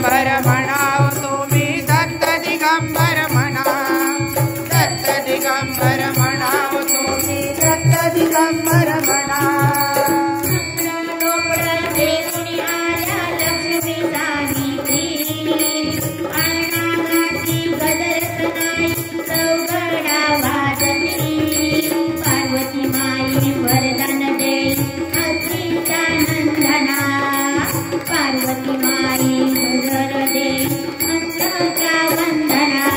दिगंबर म्हणाव तुम्ही दत्त दिगंबर म्हणा दत्त दिगंबर म्हणाव तुम्ही दत्त दिगंबर म्हणा पार्वती माई घर दे अंतराच्या वंदना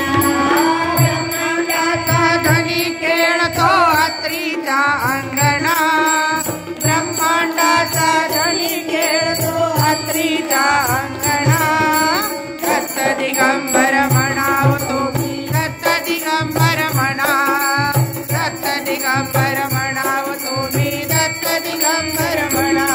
ब्रह्मांडाचा धनी खेळतो अत्रीचा अंगणा ब्रह्मांडाचा धनी खेळतो अत्रीचा अंगणा दत्त दिगंबर म्हणाव तुम्ही दत्त दिगंबर म्हणा दत्त दिगंबर म्हणाव तुम्ही दत्त दिगंबर म्हणा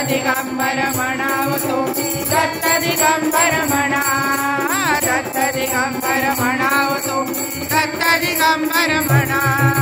दिगंबर म्हणाव तुम्ही दत्त दिगंबर म्हणा दत्त दिगंबर म्हणाव तुम्ही दत्त दिगंबर म्हणा